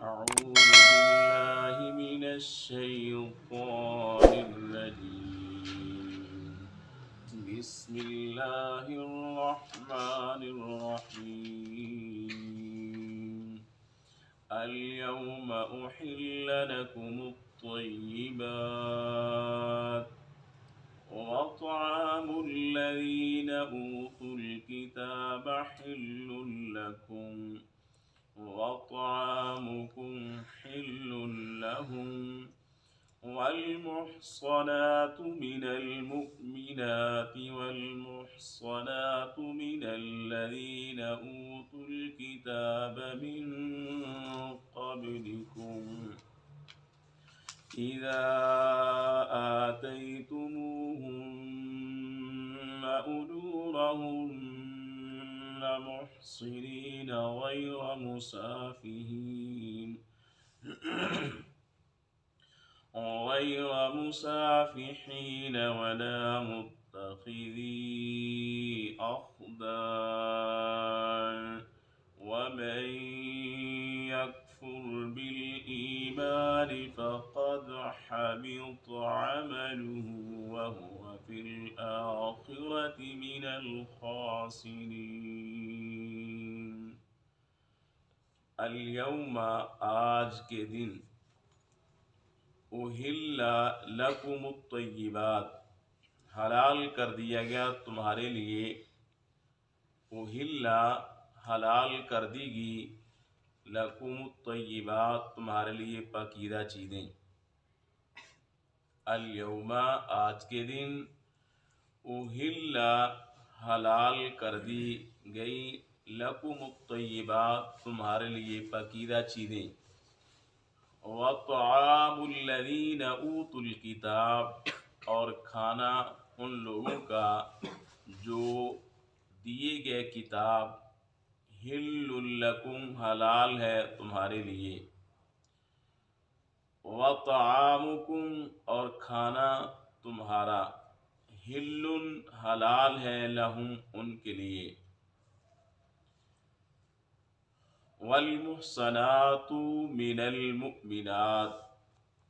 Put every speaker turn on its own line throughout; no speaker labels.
أعوذ بالله من الشيطان الرجيم. بسم الله الرحمن الرحيم. اليوم أحل لكم الطيبات وطعام الذين أوتوا الكتاب حل لكم وطعامكم حل لهم والمحصنات من المؤمنات والمحصنات من الذين أوتوا الكتاب من قبلكم إذا آتيتموهن أجورهن محصنين غير مسافحين ولا متخذي أخدان ومن يكفر بالإيمان فقد حبط عمله وهو في الآخرة من الخاسرين. اليوم آج کے دن احل لکم الطیبات حلال کر دیا گیا تمہارے لیے، احل حلال کر دی گی، لکم الطیبات تمہارے لیے پاکیزہ چیزیں، الیوم آج کے دن، احل حلال کر دی گئی، لکم الطیبات تمہارے لیے پاکیزہ چیزیں، وطعام الذین اوتوا الکتاب اور کھانا ان لوگوں کا جو دیے گئے کتاب، حل لکم حلال ہے تمہارے لیے، وطعامکم اور کھانا تمہارا، حل حلال ہے، لہم ان کے لیے، والمحصنات من المؤمنات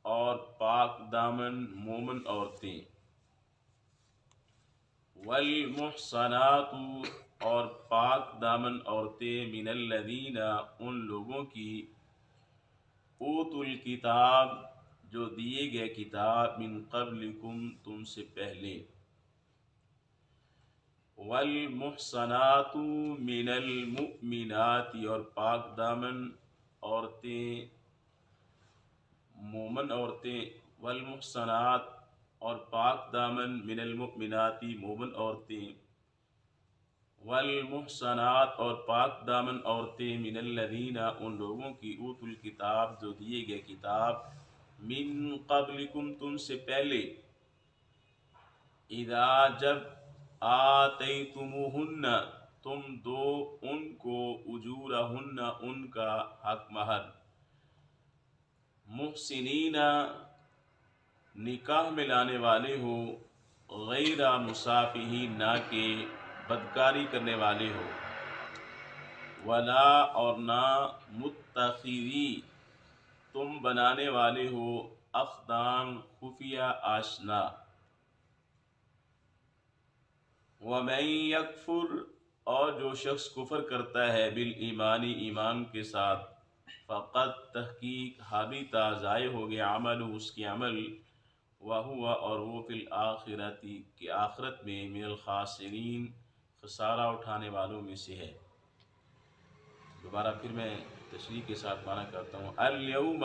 اور پاک دامن مومن عورتیں، والمحصنات اور پاک دامن عورتیں، من الذین ان لوگوں کی، اوتوا الکتاب جو دیے گئے کتاب، من قبلکم تم سے پہلے، والمحصنات من المؤمنات اور پاک دامن عورتیں مومن عورتیں، والمحصنات اور پاک دامن من المؤمنات مومن عورتیں، والمحصنات اور پاک دامن عورتیں، من الذین ان لوگوں کی، اوتوا الکتاب جو دیے گئے کتاب، من قبلکم تم سے پہلے، اذا جب، آتیتموہن تم دو ان کو، اجورہن ان کا حق مہر، محسنین نکاح میں لانے والے ہو، غیر مسافحین نہ کہ بدکاری کرنے والے ہو، ولا اور نہ متخذی تم بنانے والے ہو، اخدان خفیہ آشنا، وَمَن یکفر اور جو شخص کفر کرتا ہے، بالایمانی ایمان کے ساتھ، فقط تحقیق حبط ضائع ہو گیا، عمل اس کی عمل، وہو اور وہ، فی الآخرۃ کہ آخرت میں، من الخاسرین خسارہ اٹھانے والوں میں سے ہے۔ دوبارہ پھر میں تشریح کے ساتھ معنی کرتا ہوں۔ الیوم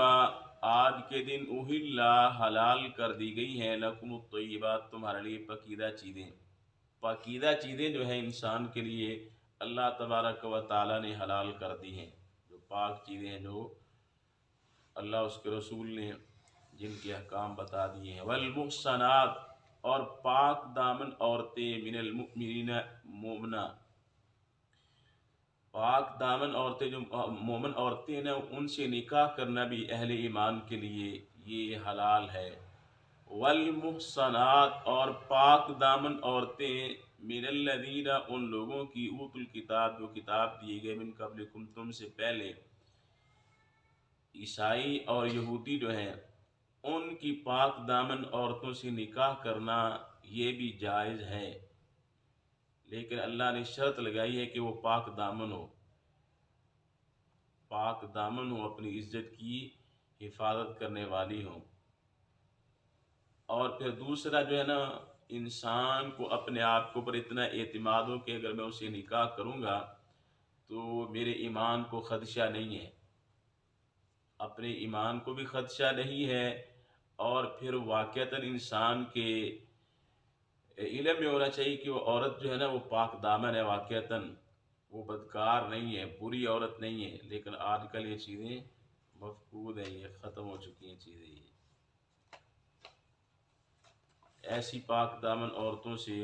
آج کے دن، احل حلال کر دی گئی ہیں، لکم الطیبات تمہارے لیے پاکیزہ چیزیں، پاکیزہ چیزیں جو ہیں انسان کے لیے اللہ تبارک و تعالیٰ نے حلال کر دی ہیں، جو پاک چیزیں ہیں، جو اللہ اس کے رسول نے جن کے احکام بتا دیے ہیں، والمحصنات اور پاک دامن عورتیں، من المؤمنین مومنہ، پاک دامن عورتیں جو مومن عورتیں ہیں ان سے نکاح کرنا بھی اہل ایمان کے لیے یہ حلال ہے، والمحصنات اور پاک دامن عورتیں، من الذین ان لوگوں کی، اوتوا الکتاب جو کتاب دیے گئے، من قبلکم تم سے پہلے، عیسائی اور یہودی جو ہیں ان کی پاک دامن عورتوں سے نکاح کرنا یہ بھی جائز ہے، لیکن اللہ نے شرط لگائی ہے کہ وہ پاک دامن ہو، پاک دامن ہو، اپنی عزت کی حفاظت کرنے والی ہوں۔ اور پھر دوسرا جو ہے نا، انسان کو اپنے آپ کے اوپر اتنا اعتماد ہو کہ اگر میں اسے نکاح کروں گا تو میرے ایمان کو خدشہ نہیں ہے، اپنے ایمان کو بھی خدشہ نہیں ہے، اور پھر واقعتاً انسان کے علم میں ہونا چاہیے کہ وہ عورت جو ہے نا وہ پاک دامن ہے، واقعتاً وہ بدکار نہیں ہے، بری عورت نہیں ہے۔ لیکن آج کل یہ چیزیں مفقود ہیں، یہ ختم ہو چکی ہیں چیزیں۔ یہ ایسی پاک دامن عورتوں سے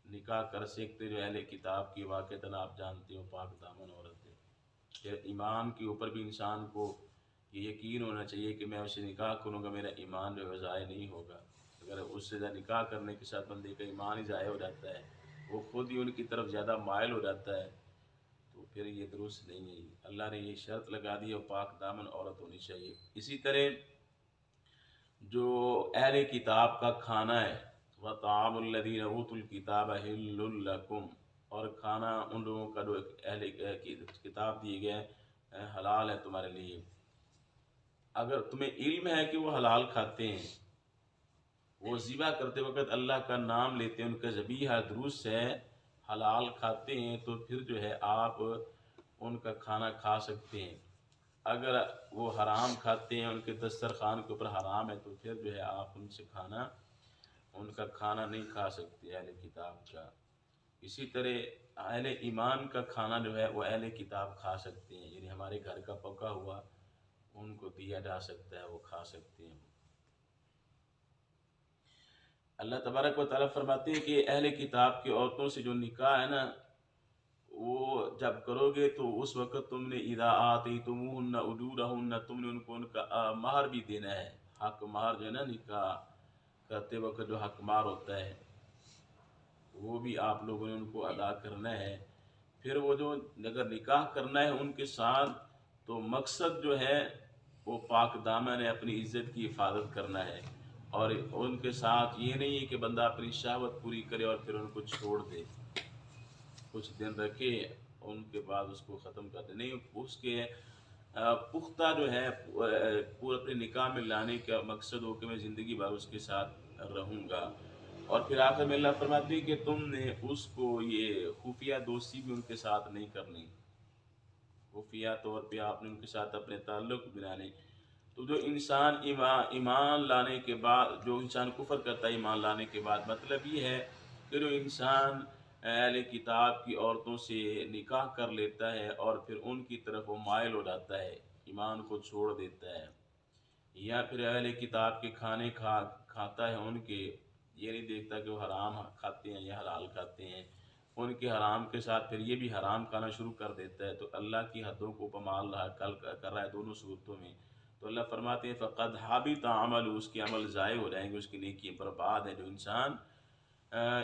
نکاح کر سکتے جو اہل کتاب کی واقعتاً آپ جانتے ہو پاک دامن عورت ہے۔ پھر ایمان کے اوپر بھی انسان کو یہ یقین ہونا چاہیے کہ میں اسے نکاح کروں گا، میرا ایمان جو ہے ضائع نہیں ہوگا۔ اگر اس سے نکاح کرنے کے ساتھ بندے کا ایمان ہی ضائع ہو جاتا ہے، وہ خود ہی ان کی طرف زیادہ مائل ہو جاتا ہے، تو پھر یہ درست نہیں ہے۔ اللہ نے یہ شرط لگا دی اور پاک دامن عورت ہونی چاہیے۔ اسی طرح جو اہل کتاب کا کھانا ہے، وَطَعَامُ الَّذِينَ أُوتُوا الْكِتَابَ حِلٌّ لَكُمْ، اور کھانا ان لوگوں کا جو اہل کتاب دیے گئے حلال ہے تمہارے لیے۔ اگر تمہیں علم ہے کہ وہ حلال کھاتے ہیں، وہ ذبح کرتے وقت اللہ کا نام لیتے ہیں، ان کا ذبیحہ درست ہے، حلال کھاتے ہیں، تو پھر جو ہے آپ ان کا کھانا کھا سکتے ہیں۔ اگر وہ حرام کھاتے ہیں، ان کے دسترخوان کے اوپر حرام ہے، تو پھر جو ہے آپ ان کا کھانا نہیں کھا سکتے اہل کتاب کا۔ اسی طرح اہل ایمان کا کھانا جو ہے وہ اہل کتاب کھا سکتے ہیں، یعنی ہمارے گھر کا پکا ہوا ان کو دیا جا سکتا ہے، وہ کھا سکتے ہیں۔ اللہ تبارک و تعالیٰ فرماتے ہیں کہ اہل کتاب کی عورتوں سے جو نکاح ہے نا، وہ جب کرو گے تو اس وقت تم نے اذا آتیتموہن اجورہن، تم نے ان کو ان کا مہر بھی دینا ہے۔ حق مہر جو ہے نا، نکاح کرتے وقت جو حق مہر ہوتا ہے وہ بھی آپ لوگوں نے ان کو ادا کرنا ہے۔ پھر وہ جو اگر نکاح کرنا ہے ان کے ساتھ تو مقصد جو ہے وہ پاک دامن ہے، اپنی عزت کی حفاظت کرنا ہے، اور ان کے ساتھ یہ نہیں ہے کہ بندہ اپنی شہوت پوری کرے اور پھر ان کو چھوڑ دے، کچھ دن رکھے ان کے بعد اس کو ختم کر دے، نہیں، اس کے پختہ جو ہے پورے اپنے نکاح میں لانے کا مقصد ہو کہ میں زندگی بھر اس کے ساتھ رہوں گا۔ اور پھر آخر میں اللہ فرماتے ہیں کہ تم نے اس کو یہ خفیہ دوستی بھی ان کے ساتھ نہیں کرنی، خفیہ طور پہ آپ نے ان کے ساتھ اپنے تعلق بنانے۔ تو جو انسان ایمان لانے کے بعد، جو انسان کفر کرتا ہے ایمان لانے کے بعد، مطلب یہ ہے کہ جو انسان اہل کتاب کی عورتوں سے نکاح کر لیتا ہے اور پھر ان کی طرف وہ مائل ہو جاتا ہے، ایمان کو چھوڑ دیتا ہے، یا پھر اہل کتاب کے کھانے کھاتا ہے، ان کے یہ نہیں دیکھتا کہ وہ حرام کھاتے ہیں یا حلال کھاتے ہیں، ان کے حرام کے ساتھ پھر یہ بھی حرام کھانا شروع کر دیتا ہے، تو اللہ کی حدوں کو پامال کر رہا ہے دونوں صورتوں میں۔ تو اللہ فرماتے ہیں فقد حبط عمل، اس کے عمل ضائع ہو جائیں گے، اس کی نیکی برباد ہے، جو انسان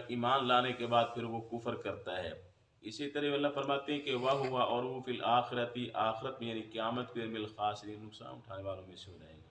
ایمان لانے کے بعد پھر وہ کفر کرتا ہے۔ اسی طرح اللہ فرماتے ہیں کہ اور وہ فی الآخرتی، آخرت میں یعنی قیامت کے دن من الخاسرین، نقصان اٹھانے والوں میں سے ہو جائے گا۔